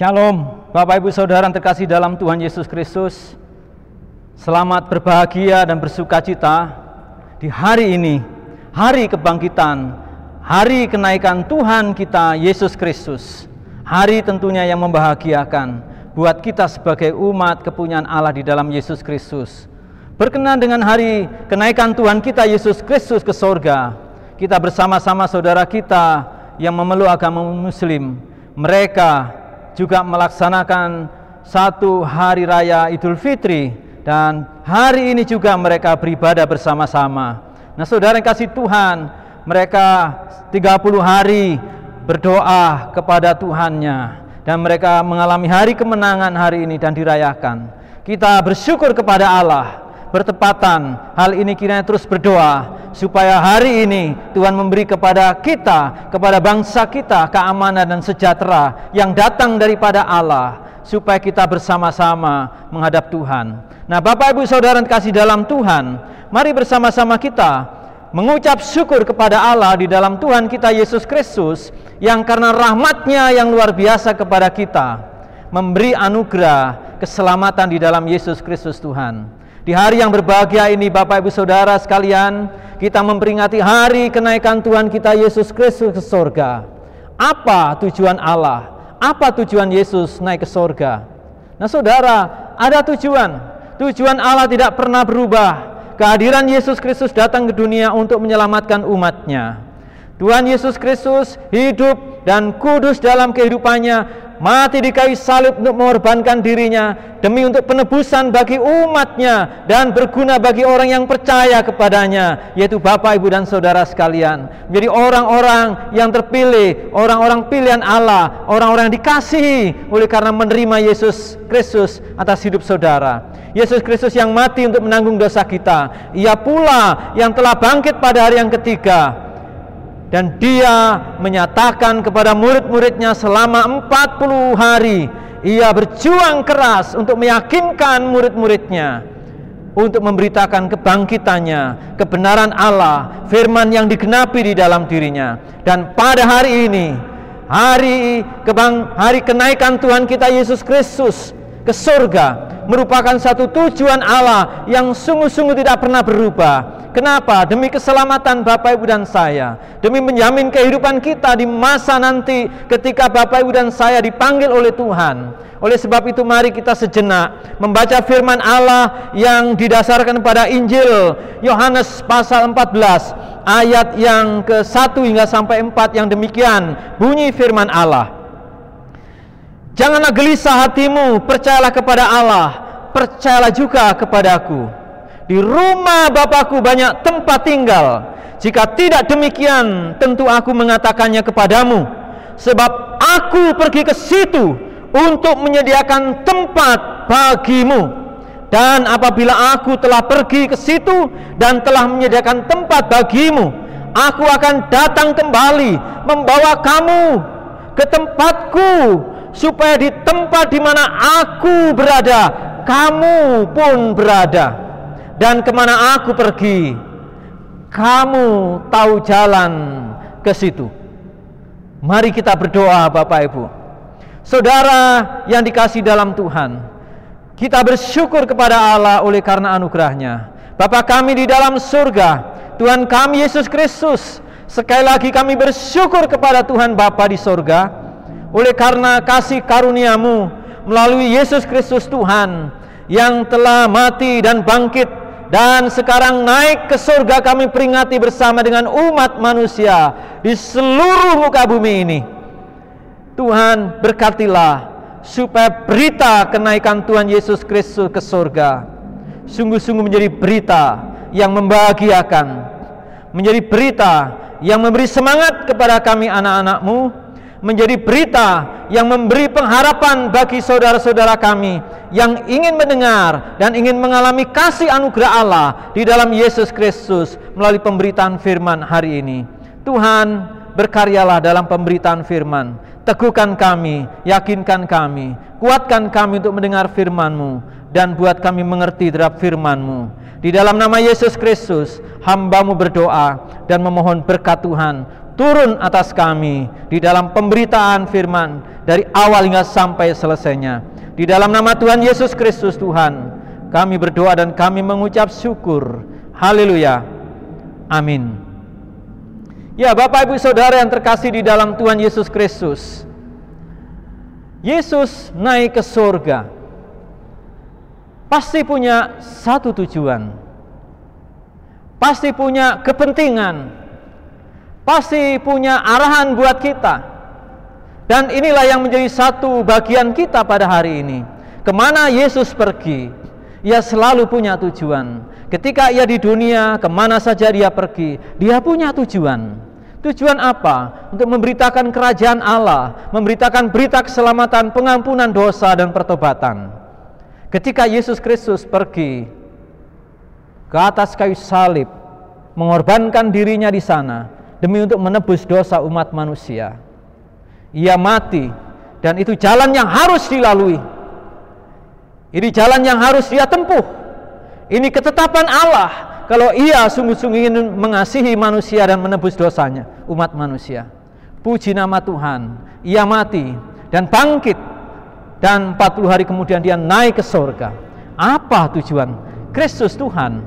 Shalom, Bapak Ibu Saudara yang terkasih dalam Tuhan Yesus Kristus. Selamat berbahagia dan bersukacita di hari ini, hari kebangkitan, hari kenaikan Tuhan kita Yesus Kristus. Hari tentunya yang membahagiakan buat kita sebagai umat kepunyaan Allah di dalam Yesus Kristus. Berkenan dengan hari kenaikan Tuhan kita Yesus Kristus ke sorga, kita bersama-sama saudara kita yang memeluk agama Muslim, mereka juga melaksanakan satu hari raya Idul Fitri, dan hari ini juga mereka beribadah bersama-sama. Nah saudara yang kasih Tuhan, mereka 30 hari berdoa kepada Tuhannya, dan mereka mengalami hari kemenangan hari ini dan dirayakan. Kita bersyukur kepada Allah, bertepatan hal ini kiranya terus berdoa supaya hari ini Tuhan memberi kepada kita, kepada bangsa kita keamanan dan sejahtera yang datang daripada Allah, supaya kita bersama-sama menghadap Tuhan. Nah Bapak Ibu Saudara yang kasih dalam Tuhan, mari bersama-sama kita mengucap syukur kepada Allah di dalam Tuhan kita Yesus Kristus, yang karena rahmat-Nya yang luar biasa kepada kita, memberi anugerah keselamatan di dalam Yesus Kristus Tuhan. Di hari yang berbahagia ini Bapak Ibu Saudara sekalian, kita memperingati hari kenaikan Tuhan kita Yesus Kristus ke sorga. Apa tujuan Allah? Apa tujuan Yesus naik ke sorga? Nah saudara, ada tujuan. Tujuan Allah tidak pernah berubah. Kehadiran Yesus Kristus datang ke dunia untuk menyelamatkan umat-Nya. Tuhan Yesus Kristus hidup dan kudus dalam kehidupannya, mati di kayu salib untuk mengorbankan dirinya demi untuk penebusan bagi umat-Nya dan berguna bagi orang yang percaya kepadanya, yaitu Bapak, Ibu, dan Saudara sekalian, menjadi orang-orang yang terpilih, orang-orang pilihan Allah, orang-orang yang dikasihi oleh karena menerima Yesus Kristus atas hidup saudara. Yesus Kristus yang mati untuk menanggung dosa kita, Ia pula yang telah bangkit pada hari yang ketiga. Dan Dia menyatakan kepada murid-muridnya selama 40 hari, Ia berjuang keras untuk meyakinkan murid-muridnya, untuk memberitakan kebangkitannya, kebenaran Allah, firman yang digenapi di dalam dirinya. Dan pada hari ini, hari kenaikan Tuhan kita Yesus Kristus ke surga, merupakan satu tujuan Allah yang sungguh-sungguh tidak pernah berubah. Kenapa? Demi keselamatan Bapak, Ibu, dan saya, demi menjamin kehidupan kita di masa nanti ketika Bapak, Ibu, dan saya dipanggil oleh Tuhan. Oleh sebab itu mari kita sejenak membaca firman Allah yang didasarkan pada Injil Yohanes pasal 14 ayat yang ke-1 hingga sampai 4, yang demikian bunyi firman Allah. Janganlah gelisah hatimu, percayalah kepada Allah, percayalah juga kepadaku. Di rumah Bapakku banyak tempat tinggal. Jika tidak demikian, tentu aku mengatakannya kepadamu. Sebab aku pergi ke situ untuk menyediakan tempat bagimu. Dan apabila aku telah pergi ke situ dan telah menyediakan tempat bagimu, aku akan datang kembali membawa kamu ke tempatku, supaya di tempat di mana aku berada, kamu pun berada. Dan kemana aku pergi, kamu tahu jalan ke situ. Mari kita berdoa Bapak Ibu. Saudara yang dikasihi dalam Tuhan, kita bersyukur kepada Allah oleh karena anugerah-Nya. Bapa kami di dalam surga, Tuhan kami Yesus Kristus, sekali lagi kami bersyukur kepada Tuhan Bapa di surga, oleh karena kasih karunia-Mu melalui Yesus Kristus Tuhan, yang telah mati dan bangkit, dan sekarang naik ke surga. Kami peringati bersama dengan umat manusia di seluruh muka bumi ini. Tuhan berkatilah supaya berita kenaikan Tuhan Yesus Kristus ke surga sungguh-sungguh menjadi berita yang membahagiakan, menjadi berita yang memberi semangat kepada kami anak-anak-Mu, menjadi berita yang memberi pengharapan bagi saudara-saudara kami yang ingin mendengar dan ingin mengalami kasih anugerah Allah di dalam Yesus Kristus melalui pemberitaan firman hari ini. Tuhan, berkaryalah dalam pemberitaan firman. Teguhkan kami, yakinkan kami, kuatkan kami untuk mendengar firman-Mu, dan buat kami mengerti terhadap firman-Mu. Di dalam nama Yesus Kristus, hamba-Mu berdoa dan memohon berkat Tuhan turun atas kami di dalam pemberitaan firman dari awal hingga sampai selesainya. Di dalam nama Tuhan Yesus Kristus Tuhan, kami berdoa dan kami mengucap syukur. Haleluya. Amin. Ya, Bapak Ibu Saudara yang terkasih di dalam Tuhan Yesus Kristus, Yesus naik ke surga pasti punya satu tujuan, pasti punya kepentingan, pasti punya arahan buat kita. Dan inilah yang menjadi satu bagian kita pada hari ini. Kemana Yesus pergi, Ia selalu punya tujuan. Ketika Ia di dunia, kemana saja Dia pergi, Dia punya tujuan. Tujuan apa? Untuk memberitakan kerajaan Allah, memberitakan berita keselamatan, pengampunan dosa dan pertobatan. Ketika Yesus Kristus pergi ke atas kayu salib, mengorbankan dirinya di sana demi untuk menebus dosa umat manusia, Ia mati, dan itu jalan yang harus dilalui. Ini jalan yang harus Dia tempuh. Ini ketetapan Allah kalau Ia sungguh-sungguh ingin mengasihi manusia dan menebus dosanya, umat manusia. Puji nama Tuhan, Ia mati dan bangkit, dan 40 hari kemudian Dia naik ke surga. Apa tujuan? Kristus Tuhan.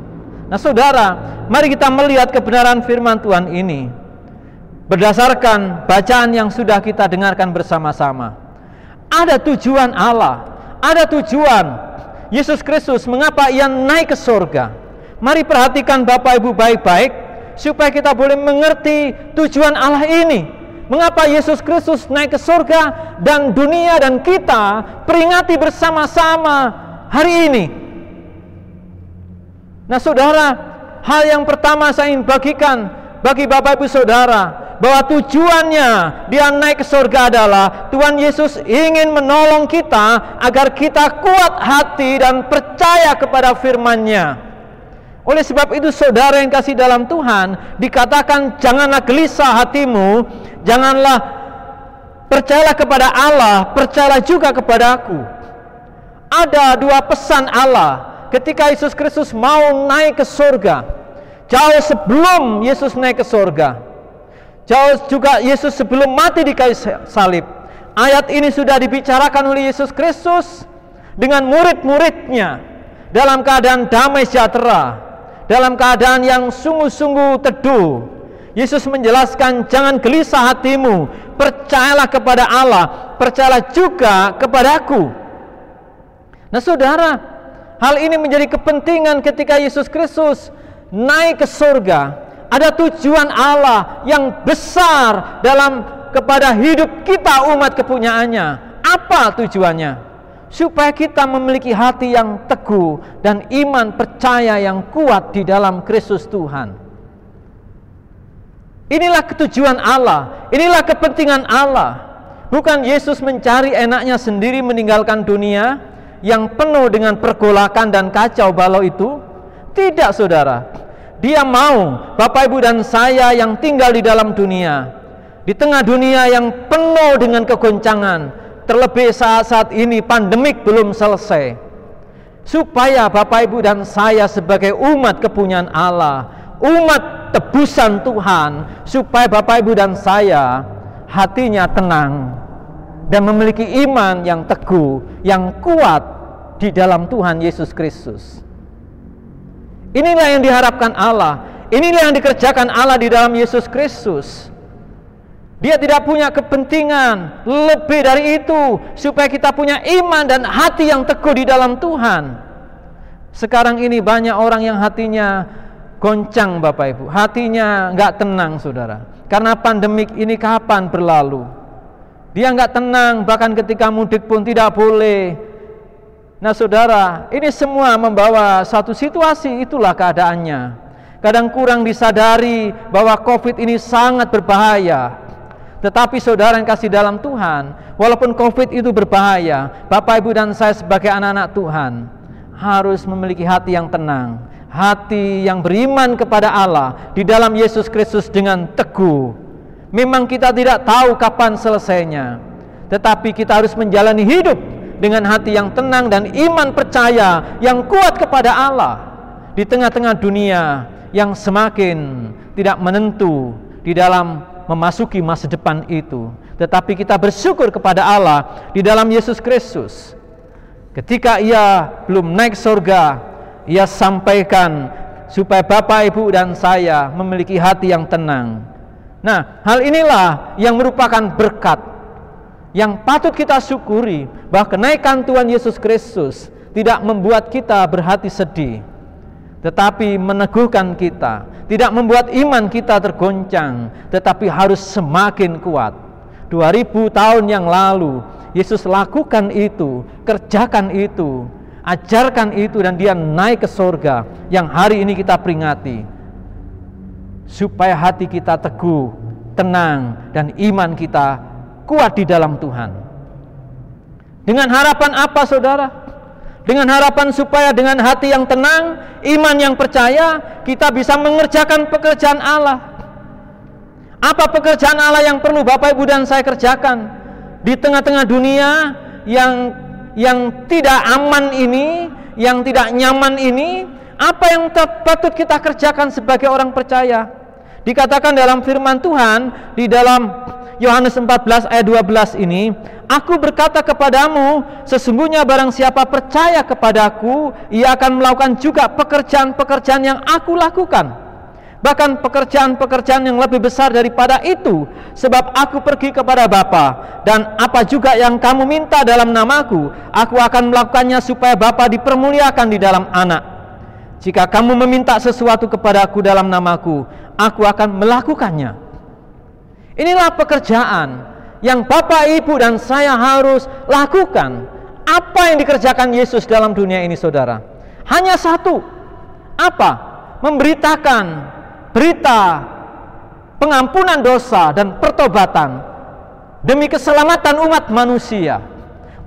Nah saudara, mari kita melihat kebenaran firman Tuhan ini berdasarkan bacaan yang sudah kita dengarkan bersama-sama. Ada tujuan Allah, ada tujuan Yesus Kristus mengapa Ia naik ke surga. Mari perhatikan Bapak Ibu baik-baik supaya kita boleh mengerti tujuan Allah ini. Mengapa Yesus Kristus naik ke surga dan dunia dan kita peringati bersama-sama hari ini. Nah saudara, hal yang pertama saya ingin bagikan bagi Bapak Ibu Saudara, bahwa tujuannya Dia naik ke surga adalah Tuhan Yesus ingin menolong kita agar kita kuat hati dan percaya kepada firman-Nya. Oleh sebab itu saudara yang kasih dalam Tuhan, dikatakan janganlah gelisah hatimu, janganlah, percayalah kepada Allah, percayalah juga kepada Aku. Ada dua pesan Allah ketika Yesus Kristus mau naik ke surga. Jauh sebelum Yesus naik ke surga, jauh juga Yesus sebelum mati di kayu salib, ayat ini sudah dibicarakan oleh Yesus Kristus dengan murid-muridnya dalam keadaan damai sejahtera, dalam keadaan yang sungguh-sungguh teduh. Yesus menjelaskan, jangan gelisah hatimu, percayalah kepada Allah, percayalah juga kepada Aku. Nah saudara, hal ini menjadi kepentingan ketika Yesus Kristus naik ke surga. Ada tujuan Allah yang besar dalam kepada hidup kita umat kepunyaannya. Apa tujuannya? Supaya kita memiliki hati yang teguh dan iman percaya yang kuat di dalam Kristus Tuhan. Inilah tujuan Allah, inilah kepentingan Allah. Bukan Yesus mencari enaknya sendiri meninggalkan dunia yang penuh dengan pergolakan dan kacau balau itu. Tidak saudara, Dia mau Bapak Ibu dan saya yang tinggal di dalam dunia, di tengah dunia yang penuh dengan kegoncangan, terlebih saat-saat ini pandemik belum selesai, supaya Bapak Ibu dan saya sebagai umat kepunyaan Allah, umat tebusan Tuhan, supaya Bapak Ibu dan saya hatinya tenang dan memiliki iman yang teguh, yang kuat di dalam Tuhan Yesus Kristus. Inilah yang diharapkan Allah, inilah yang dikerjakan Allah di dalam Yesus Kristus. Dia tidak punya kepentingan lebih dari itu, supaya kita punya iman dan hati yang teguh di dalam Tuhan. Sekarang ini banyak orang yang hatinya goncang Bapak Ibu, hatinya nggak tenang saudara, karena pandemik ini kapan berlalu. Dia nggak tenang, bahkan ketika mudik pun tidak boleh. Nah saudara, ini semua membawa satu situasi, itulah keadaannya. Kadang kurang disadari bahwa COVID ini sangat berbahaya. Tetapi saudara yang kasih dalam Tuhan, walaupun COVID itu berbahaya, Bapak Ibu dan saya sebagai anak-anak Tuhan harus memiliki hati yang tenang, hati yang beriman kepada Allah di dalam Yesus Kristus dengan teguh. Memang kita tidak tahu kapan selesainya, tetapi kita harus menjalani hidup dengan hati yang tenang dan iman percaya yang kuat kepada Allah di tengah-tengah dunia yang semakin tidak menentu, di dalam memasuki masa depan itu. Tetapi kita bersyukur kepada Allah di dalam Yesus Kristus. Ketika Ia belum naik surga, Ia sampaikan supaya Bapak, Ibu, dan saya memiliki hati yang tenang. Nah, hal inilah yang merupakan berkat yang patut kita syukuri, bahwa kenaikan Tuhan Yesus Kristus tidak membuat kita berhati sedih, tetapi meneguhkan kita, tidak membuat iman kita tergoncang, tetapi harus semakin kuat. 2000 tahun yang lalu Yesus lakukan itu, kerjakan itu, ajarkan itu, dan Dia naik ke surga yang hari ini kita peringati, supaya hati kita teguh, tenang, dan iman kita kuat di dalam Tuhan. Dengan harapan apa, saudara? Dengan harapan supaya dengan hati yang tenang, iman yang percaya, kita bisa mengerjakan pekerjaan Allah. Apa pekerjaan Allah yang perlu Bapak, Ibu, dan saya kerjakan di tengah-tengah dunia yang tidak aman ini, yang tidak nyaman ini? Apa yang patut kita kerjakan sebagai orang percaya? Dikatakan dalam firman Tuhan di dalam Yohanes 14 ayat 12 ini, "Aku berkata kepadamu, sesungguhnya barang siapa percaya kepadaku, ia akan melakukan juga pekerjaan-pekerjaan yang aku lakukan. Bahkan pekerjaan-pekerjaan yang lebih besar daripada itu, sebab aku pergi kepada Bapa, dan apa juga yang kamu minta dalam namaku, aku akan melakukannya supaya Bapa dipermuliakan di dalam Anak. Jika kamu meminta sesuatu kepadaku dalam namaku, aku akan melakukannya." Inilah pekerjaan yang Bapak, Ibu, dan saya harus lakukan. Apa yang dikerjakan Yesus dalam dunia ini, saudara? Hanya satu. Apa? Memberitakan berita pengampunan dosa dan pertobatan demi keselamatan umat manusia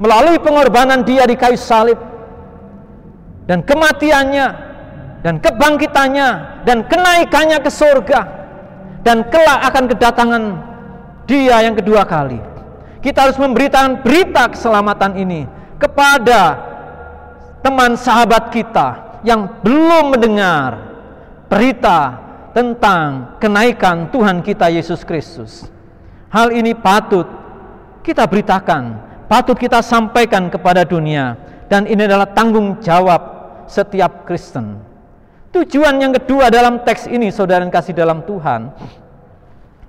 melalui pengorbanan Dia di kayu salib dan kematiannya dan kebangkitannya dan kenaikannya ke surga, dan kelak akan kedatangan Dia yang kedua kali. Kita harus memberitakan berita keselamatan ini kepada teman sahabat kita yang belum mendengar berita tentang kenaikan Tuhan kita Yesus Kristus. Hal ini patut kita beritakan, patut kita sampaikan kepada dunia, dan ini adalah tanggung jawab setiap Kristen. Tujuan yang kedua dalam teks ini, saudara yang kasih dalam Tuhan,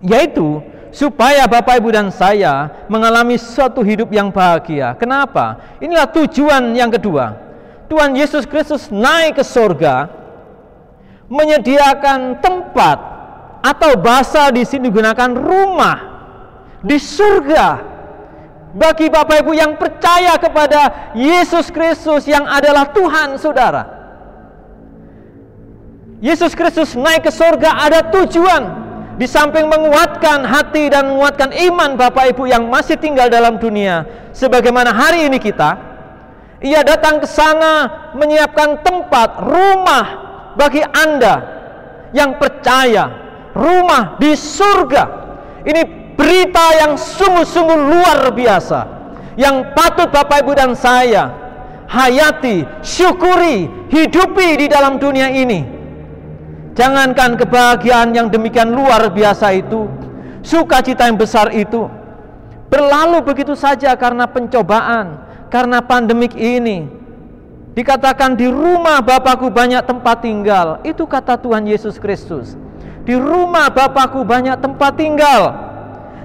yaitu supaya Bapak, Ibu, dan saya mengalami suatu hidup yang bahagia. Kenapa? Inilah tujuan yang kedua. Tuhan Yesus Kristus naik ke surga, menyediakan tempat, atau bahasa di sini digunakan rumah di surga bagi Bapak, Ibu yang percaya kepada Yesus Kristus yang adalah Tuhan, saudara. Yesus Kristus naik ke surga ada tujuan. Di samping menguatkan hati dan menguatkan iman Bapak, Ibu yang masih tinggal dalam dunia, sebagaimana hari ini kita, Ia datang ke sana menyiapkan tempat, rumah bagi Anda yang percaya, rumah di surga. Ini berita yang sungguh-sungguh luar biasa, yang patut Bapak, Ibu, dan saya hayati, syukuri, hidupi di dalam dunia ini. Jangankan kebahagiaan yang demikian luar biasa itu, sukacita yang besar itu, berlalu begitu saja karena pencobaan, karena pandemik ini. Dikatakan di rumah Bapakku banyak tempat tinggal. Itu kata Tuhan Yesus Kristus. Di rumah Bapakku banyak tempat tinggal.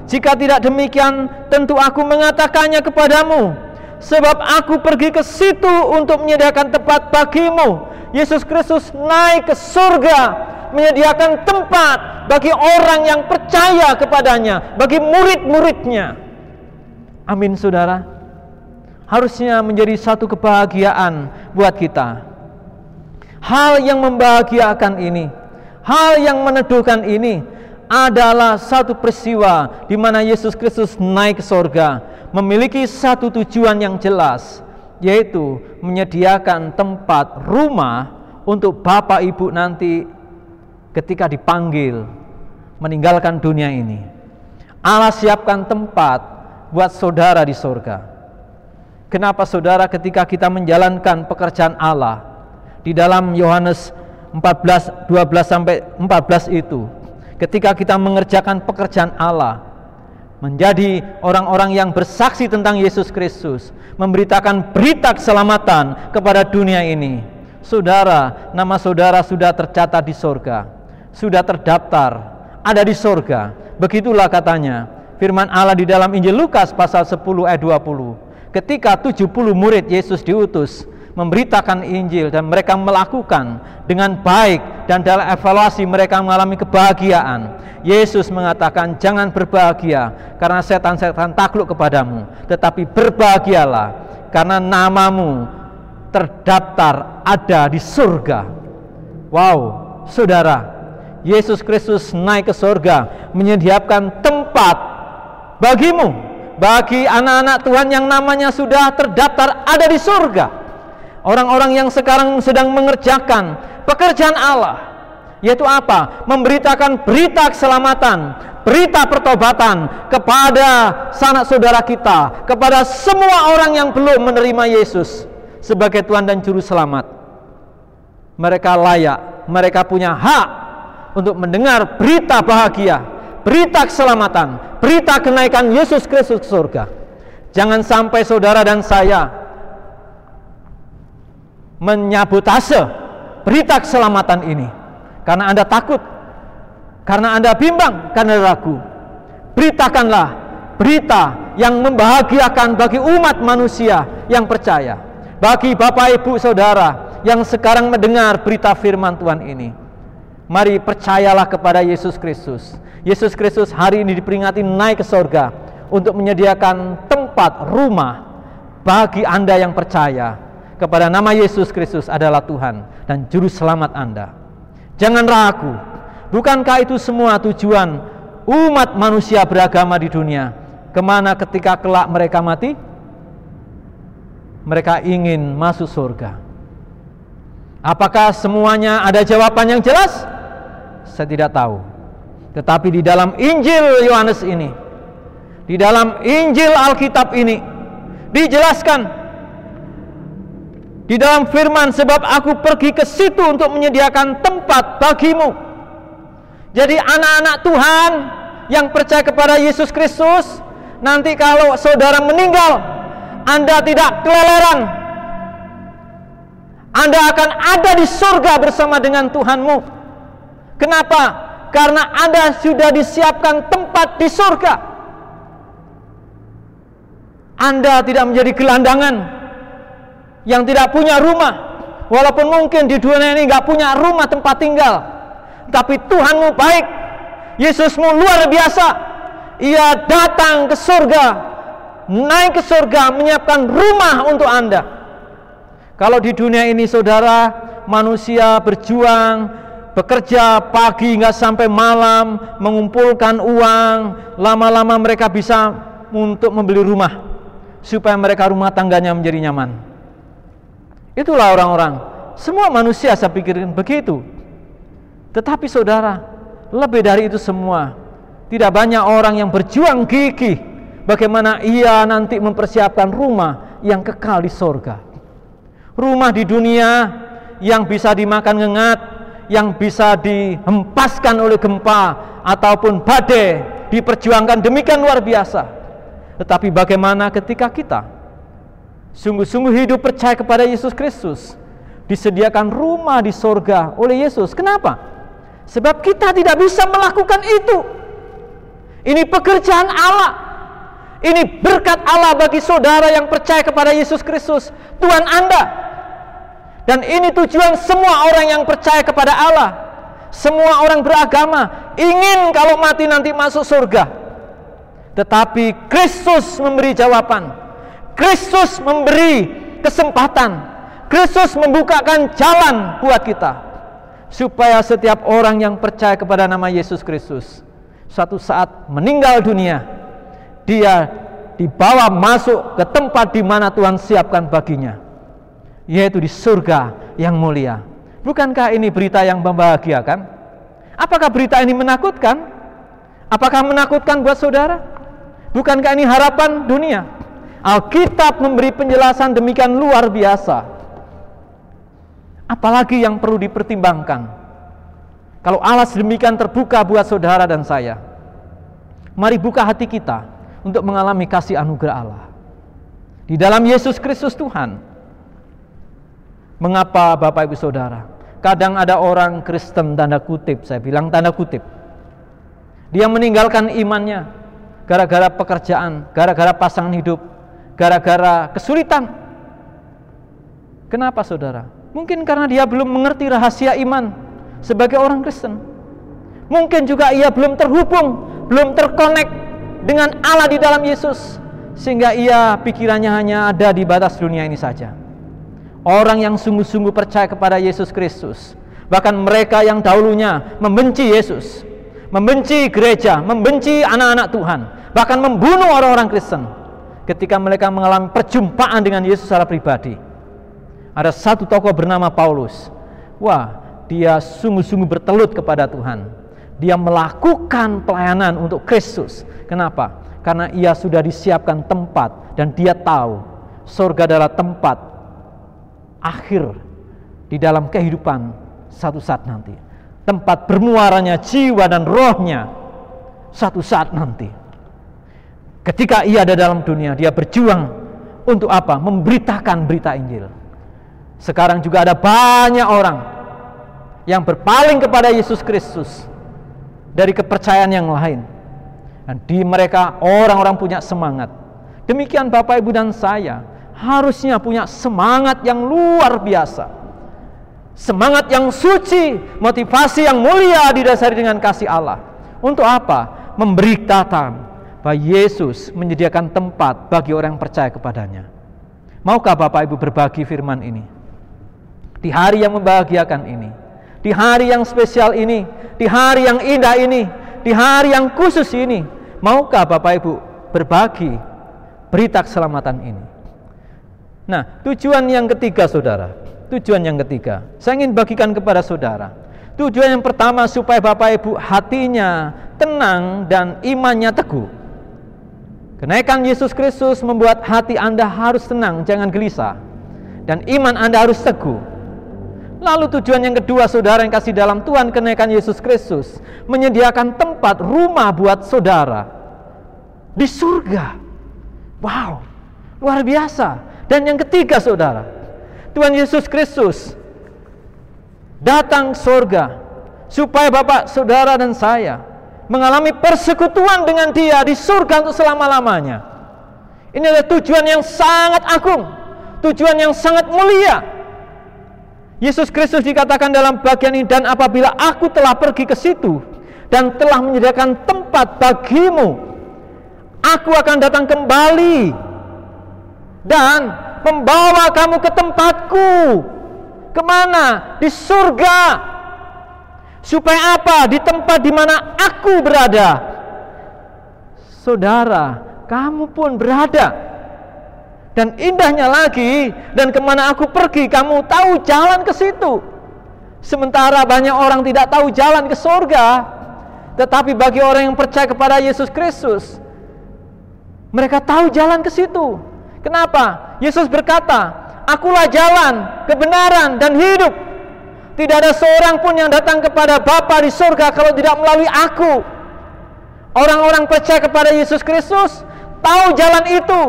Jika tidak demikian, tentu aku mengatakannya kepadamu, sebab aku pergi ke situ untuk menyediakan tempat bagimu. Yesus Kristus naik ke surga, menyediakan tempat bagi orang yang percaya kepadanya, bagi murid-muridnya. Amin, saudara. Harusnya menjadi satu kebahagiaan buat kita. Hal yang membahagiakan ini, hal yang meneduhkan ini adalah satu peristiwa di mana Yesus Kristus naik ke surga, memiliki satu tujuan yang jelas, yaitu menyediakan tempat, rumah untuk Bapak, Ibu nanti ketika dipanggil meninggalkan dunia ini. Allah siapkan tempat buat saudara di surga. Kenapa, saudara? Ketika kita menjalankan pekerjaan Allah di dalam Yohanes 14, 12-14 itu, ketika kita mengerjakan pekerjaan Allah, menjadi orang-orang yang bersaksi tentang Yesus Kristus, memberitakan berita keselamatan kepada dunia ini. Saudara, nama saudara sudah tercatat di sorga, sudah terdaftar, ada di sorga. Begitulah katanya firman Allah di dalam Injil Lukas pasal 10 ayat 20. Ketika 70 murid Yesus diutus memberitakan Injil dan mereka melakukan dengan baik dan dalam evaluasi mereka mengalami kebahagiaan, Yesus mengatakan, jangan berbahagia karena setan-setan takluk kepadamu, tetapi berbahagialah karena namamu terdaftar ada di surga. Wow, saudara, Yesus Kristus naik ke surga menyediakan tempat bagimu, bagi anak-anak Tuhan yang namanya sudah terdaftar ada di surga. Orang-orang yang sekarang sedang mengerjakan pekerjaan Allah, yaitu apa? Memberitakan berita keselamatan, berita pertobatan kepada sanak saudara kita, kepada semua orang yang belum menerima Yesus sebagai Tuhan dan Juru Selamat. Mereka layak, mereka punya hak untuk mendengar berita bahagia, berita keselamatan, berita kenaikan Yesus Kristus ke surga. Jangan sampai saudara dan saya menyabotase berita keselamatan ini karena Anda takut, karena Anda bimbang, karena ragu. Beritakanlah berita yang membahagiakan bagi umat manusia yang percaya, bagi Bapak Ibu Saudara yang sekarang mendengar berita firman Tuhan ini. Mari percayalah kepada Yesus Kristus. Yesus Kristus hari ini diperingati naik ke surga untuk menyediakan tempat rumah bagi Anda yang percaya kepada nama Yesus Kristus adalah Tuhan dan Juru Selamat Anda. Jangan ragu. Bukankah itu semua tujuan umat manusia beragama di dunia? Kemana ketika kelak mereka mati? Mereka ingin masuk surga. Apakah semuanya ada jawaban yang jelas? Saya tidak tahu. Tetapi di dalam Injil Yohanes ini, di dalam Injil Alkitab ini dijelaskan di dalam firman, sebab aku pergi ke situ untuk menyediakan tempat bagimu. Jadi anak-anak Tuhan yang percaya kepada Yesus Kristus, nanti kalau saudara meninggal, Anda tidak keleleran. Anda akan ada di surga bersama dengan Tuhanmu. Kenapa? Karena Anda sudah disiapkan tempat di surga. Anda tidak menjadi gelandangan yang tidak punya rumah, walaupun mungkin di dunia ini nggak punya rumah tempat tinggal, tapi Tuhanmu baik, Yesusmu luar biasa. Ia datang ke surga, naik ke surga, menyiapkan rumah untuk Anda. Kalau di dunia ini saudara, manusia berjuang, bekerja pagi nggak sampai malam, mengumpulkan uang, lama-lama mereka bisa untuk membeli rumah, supaya mereka rumah tangganya menjadi nyaman. Itulah orang-orang, semua manusia saya pikirin begitu. Tetapi saudara, lebih dari itu semua, tidak banyak orang yang berjuang gigih bagaimana ia nanti mempersiapkan rumah yang kekal di surga. Rumah di dunia yang bisa dimakan ngengat, yang bisa dihempaskan oleh gempa ataupun badai, diperjuangkan demikian luar biasa. Tetapi bagaimana ketika kita sungguh-sungguh hidup percaya kepada Yesus Kristus, disediakan rumah di surga oleh Yesus. Kenapa? Sebab kita tidak bisa melakukan itu. Ini pekerjaan Allah. Ini berkat Allah bagi saudara yang percaya kepada Yesus Kristus, Tuhan Anda. Dan ini tujuan semua orang yang percaya kepada Allah. Semua orang beragama ingin kalau mati nanti masuk surga. Tetapi Kristus memberi jawaban. Kristus memberi kesempatan. Kristus membukakan jalan buat kita, supaya setiap orang yang percaya kepada nama Yesus Kristus, suatu saat meninggal dunia, dia dibawa masuk ke tempat di mana Tuhan siapkan baginya, yaitu di surga yang mulia. Bukankah ini berita yang membahagiakan? Apakah berita ini menakutkan? Apakah menakutkan buat saudara? Bukankah ini harapan dunia? Alkitab memberi penjelasan demikian luar biasa. Apalagi yang perlu dipertimbangkan? Kalau Allah sedemikian terbuka buat saudara dan saya, mari buka hati kita untuk mengalami kasih anugerah Allah di dalam Yesus Kristus Tuhan. Mengapa Bapak Ibu Saudara, kadang ada orang Kristen tanda kutip, saya bilang tanda kutip, dia meninggalkan imannya gara-gara pekerjaan, gara-gara pasangan hidup, gara-gara kesulitan. Kenapa saudara? Mungkin karena dia belum mengerti rahasia iman sebagai orang Kristen. Mungkin juga ia belum terhubung, belum terkonek dengan Allah di dalam Yesus, sehingga ia pikirannya hanya ada di batas dunia ini saja. Orang yang sungguh-sungguh percaya kepada Yesus Kristus, bahkan mereka yang dahulunya membenci Yesus, membenci gereja, membenci anak-anak Tuhan, bahkan membunuh orang-orang Kristen, ketika mereka mengalami perjumpaan dengan Yesus secara pribadi. Ada satu tokoh bernama Paulus. Wah, dia sungguh-sungguh bertelut kepada Tuhan. Dia melakukan pelayanan untuk Kristus. Kenapa? Karena ia sudah disiapkan tempat, dan dia tahu surga adalah tempat akhir di dalam kehidupan satu saat nanti, tempat bermuaranya jiwa dan rohnya satu saat nanti. Ketika ia ada dalam dunia, dia berjuang untuk apa? Memberitakan berita Injil. Sekarang juga ada banyak orang yang berpaling kepada Yesus Kristus dari kepercayaan yang lain, dan di mereka orang-orang punya semangat. Demikian Bapak Ibu dan saya harusnya punya semangat yang luar biasa, semangat yang suci, motivasi yang mulia didasari dengan kasih Allah. Untuk apa? Memberitakan bahwa Yesus menyediakan tempat bagi orang yang percaya kepadanya. Maukah Bapak Ibu berbagi firman ini di hari yang membahagiakan ini, di hari yang spesial ini, di hari yang indah ini, di hari yang khusus ini? Maukah Bapak Ibu berbagi berita keselamatan ini? Nah, tujuan yang ketiga saudara, tujuan yang ketiga saya ingin bagikan kepada saudara. Tujuan yang pertama, supaya Bapak Ibu hatinya tenang dan imannya teguh. Kenaikan Yesus Kristus membuat hati Anda harus tenang, jangan gelisah, dan iman Anda harus teguh. Lalu tujuan yang kedua saudara yang kasih dalam Tuhan, kenaikan Yesus Kristus menyediakan tempat rumah buat saudara di surga. Wow, luar biasa. Dan yang ketiga saudara, Tuhan Yesus Kristus datang ke surga supaya Bapak, saudara dan saya mengalami persekutuan dengan Dia di surga untuk selama-lamanya. Ini adalah tujuan yang sangat agung, tujuan yang sangat mulia. Yesus Kristus dikatakan dalam bagian ini, dan apabila aku telah pergi ke situ dan telah menyediakan tempat bagimu, aku akan datang kembali dan membawa kamu ke tempatku. Kemana? Di surga. Supaya apa? Di tempat di mana aku berada, saudara, kamu pun berada. Dan indahnya lagi, dan kemana aku pergi, kamu tahu jalan ke situ. Sementara banyak orang tidak tahu jalan ke surga, tetapi bagi orang yang percaya kepada Yesus Kristus, mereka tahu jalan ke situ. Kenapa? Yesus berkata, akulah jalan, kebenaran, dan hidup. Tidak ada seorang pun yang datang kepada Bapa di surga kalau tidak melalui aku. Orang-orang percaya kepada Yesus Kristus tahu jalan itu.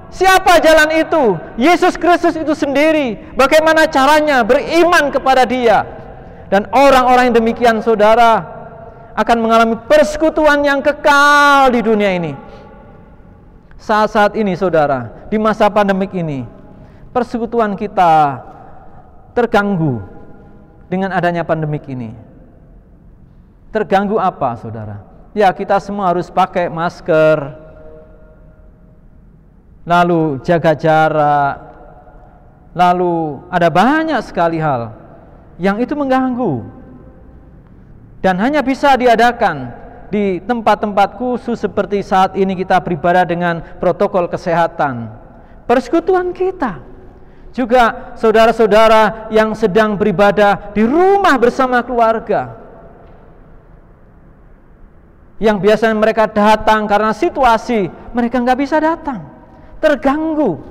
Siapa jalan itu? Yesus Kristus itu sendiri. Bagaimana caranya? Beriman kepada Dia. Dan orang-orang yang demikian saudara akan mengalami persekutuan yang kekal di dunia ini. Saat-saat ini saudara, di masa pandemik ini, persekutuan kita terganggu dengan adanya pandemik ini. Terganggu apa saudara? Ya, kita semua harus pakai masker, lalu jaga jarak, lalu ada banyak sekali hal yang itu mengganggu, dan hanya bisa diadakan di tempat-tempat khusus seperti saat ini kita beribadah dengan protokol kesehatan. Persekutuan kita juga saudara-saudara yang sedang beribadah di rumah bersama keluarga, yang biasanya mereka datang karena situasi mereka nggak bisa datang, terganggu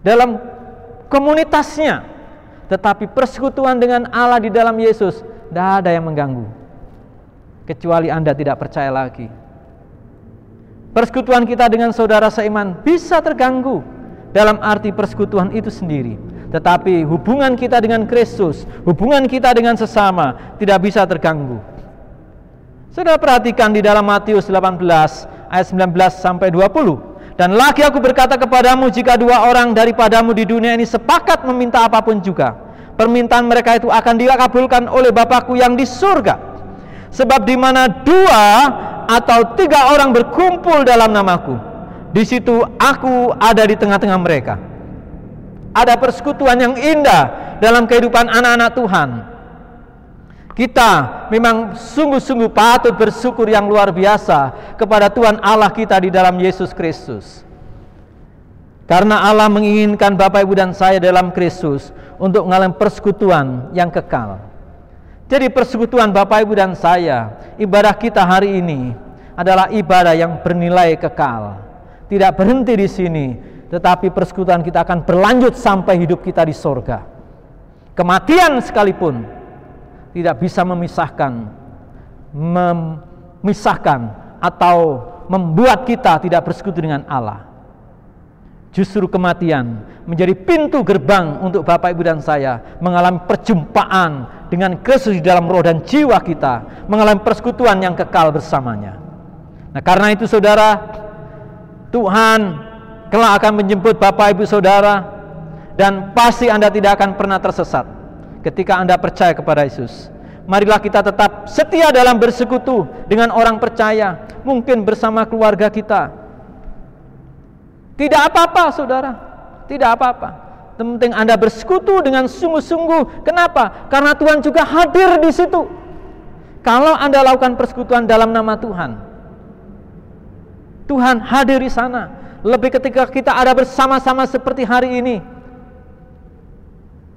dalam komunitasnya, Tetapi persekutuan dengan Allah di dalam Yesus, tidak ada yang mengganggu. Kecuali Anda tidak percaya lagi. Persekutuan kita dengan saudara seiman bisa terganggu dalam arti persekutuan itu sendiri. Tetapi hubungan kita dengan Kristus, hubungan kita dengan sesama tidak bisa terganggu. Saudara perhatikan di dalam Matius 18 ayat 19 sampai 20. Dan lagi aku berkata kepadamu, jika dua orang daripadamu di dunia ini sepakat meminta apapun juga, permintaan mereka itu akan dikabulkan oleh Bapa-Ku yang di surga. Sebab di mana dua atau tiga orang berkumpul dalam namaku, di situ aku ada di tengah-tengah mereka. Ada persekutuan yang indah dalam kehidupan anak-anak Tuhan. Kita memang sungguh-sungguh patut bersyukur yang luar biasa kepada Tuhan Allah kita di dalam Yesus Kristus. Karena Allah menginginkan Bapak, Ibu, dan saya dalam Kristus untuk mengalami persekutuan yang kekal. Jadi persekutuan Bapak, Ibu, dan saya, ibadah kita hari ini adalah ibadah yang bernilai kekal. Tidak berhenti di sini, tetapi persekutuan kita akan berlanjut sampai hidup kita di sorga. Kematian sekalipun tidak bisa memisahkan atau membuat kita tidak bersekutu dengan Allah. Justru kematian menjadi pintu gerbang untuk Bapak, Ibu, dan saya mengalami perjumpaan dengan Kristus di dalam roh dan jiwa kita, mengalami persekutuan yang kekal bersamanya. Nah, karena itu saudara, Tuhan kelak akan menjemput Bapak, Ibu, saudara, dan pasti Anda tidak akan pernah tersesat ketika Anda percaya kepada Yesus. Marilah kita tetap setia dalam bersekutu dengan orang percaya, mungkin bersama keluarga kita. Tidak apa-apa saudara, tidak apa-apa. Yang penting Anda bersekutu dengan sungguh-sungguh. Kenapa? Karena Tuhan juga hadir di situ. Kalau Anda lakukan persekutuan dalam nama Tuhan, Tuhan hadir di sana. Lebih ketika kita ada bersama-sama seperti hari ini,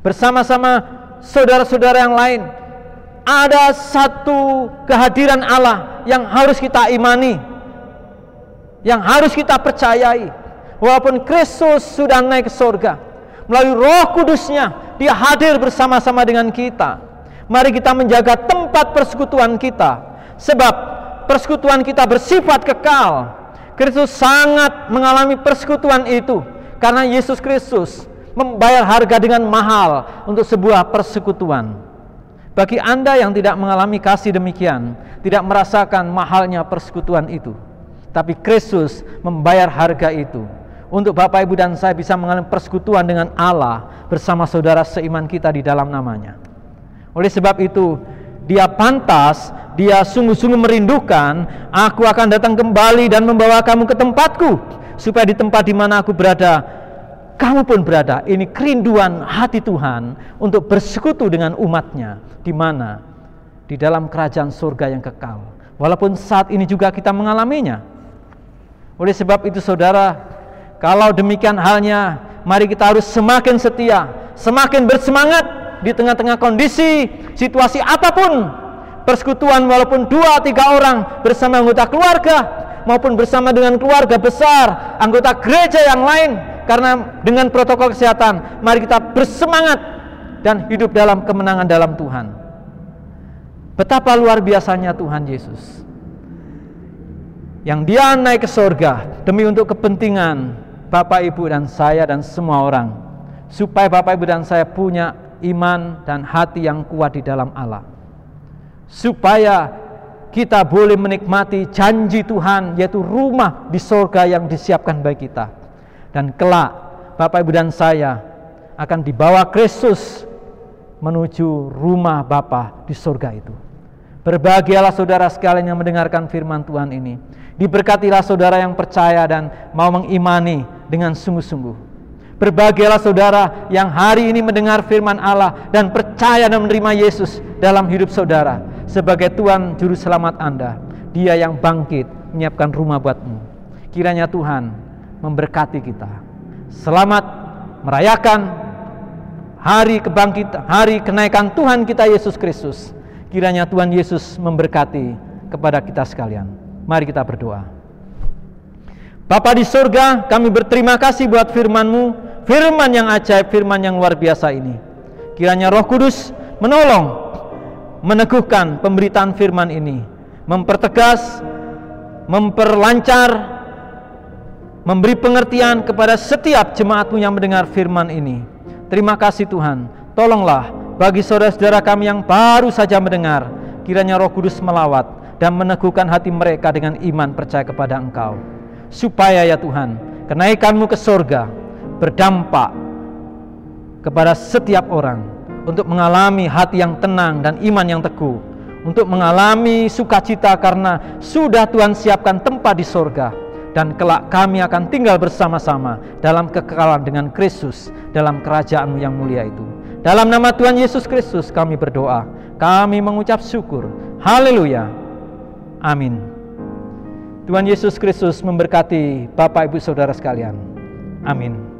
bersama-sama saudara-saudara yang lain, ada satu kehadiran Allah yang harus kita imani, yang harus kita percayai. Walaupun Kristus sudah naik ke surga, melalui Roh Kudusnya Dia hadir bersama-sama dengan kita. Mari kita menjaga tempat persekutuan kita, sebab persekutuan kita bersifat kekal. Kristus sangat mengalami persekutuan itu, karena Yesus Kristus membayar harga dengan mahal untuk sebuah persekutuan. Bagi Anda yang tidak mengalami kasih demikian, tidak merasakan mahalnya persekutuan itu, tapi Kristus membayar harga itu untuk Bapak, Ibu, dan saya bisa mengalami persekutuan dengan Allah bersama saudara seiman kita di dalam namanya. Oleh sebab itu, Dia pantas, Dia sungguh-sungguh merindukan, aku akan datang kembali dan membawa kamu ke tempatku, supaya di tempat di mana aku berada, kamu pun berada. Ini kerinduan hati Tuhan untuk bersekutu dengan umatnya, di mana? Di dalam kerajaan surga yang kekal. Walaupun saat ini juga kita mengalaminya. Oleh sebab itu saudara, kalau demikian halnya, mari kita harus semakin setia, semakin bersemangat di tengah-tengah kondisi, situasi apapun. Persekutuan walaupun 2-3 orang bersama anggota keluarga, maupun bersama dengan keluarga besar, anggota gereja yang lain. Karena dengan protokol kesehatan, mari kita bersemangat dan hidup dalam kemenangan dalam Tuhan. Betapa luar biasanya Tuhan Yesus, yang Dia naik ke surga demi untuk kepentingan Bapak, Ibu, dan saya dan semua orang, supaya Bapak, Ibu, dan saya punya iman dan hati yang kuat di dalam Allah, supaya kita boleh menikmati janji Tuhan, yaitu rumah di surga yang disiapkan bagi kita. Dan kelak Bapak, Ibu, dan saya akan dibawa Kristus menuju rumah Bapa di surga itu. Berbahagialah saudara sekalian yang mendengarkan firman Tuhan ini. Diberkatilah saudara yang percaya dan mau mengimani dengan sungguh-sungguh. Berbahagialah saudara yang hari ini mendengar firman Allah dan percaya dan menerima Yesus dalam hidup saudara sebagai Tuhan Juru Selamat Anda. Dia yang bangkit menyiapkan rumah buatmu. Kiranya Tuhan memberkati kita. Selamat merayakan hari kebangkitan, hari kenaikan Tuhan kita Yesus Kristus. Kiranya Tuhan Yesus memberkati kepada kita sekalian. Mari kita berdoa. Bapa di surga, kami berterima kasih buat firman-Mu, firman yang ajaib, firman yang luar biasa ini. Kiranya Roh Kudus menolong, meneguhkan pemberitaan firman ini, mempertegas, memperlancar, memberi pengertian kepada setiap jemaat-Mu yang mendengar firman ini. Terima kasih Tuhan. Tolonglah bagi saudara-saudara kami yang baru saja mendengar, kiranya Roh Kudus melawat dan meneguhkan hati mereka dengan iman percaya kepada Engkau. Supaya ya Tuhan, kenaikan-Mu ke surga berdampak kepada setiap orang untuk mengalami hati yang tenang dan iman yang teguh, untuk mengalami sukacita karena sudah Tuhan siapkan tempat di surga, dan kelak kami akan tinggal bersama-sama dalam kekekalan dengan Kristus dalam kerajaan-Mu yang mulia itu. Dalam nama Tuhan Yesus Kristus kami berdoa, kami mengucap syukur. Haleluya. Amin. Tuhan Yesus Kristus memberkati Bapak Ibu Saudara sekalian. Amin.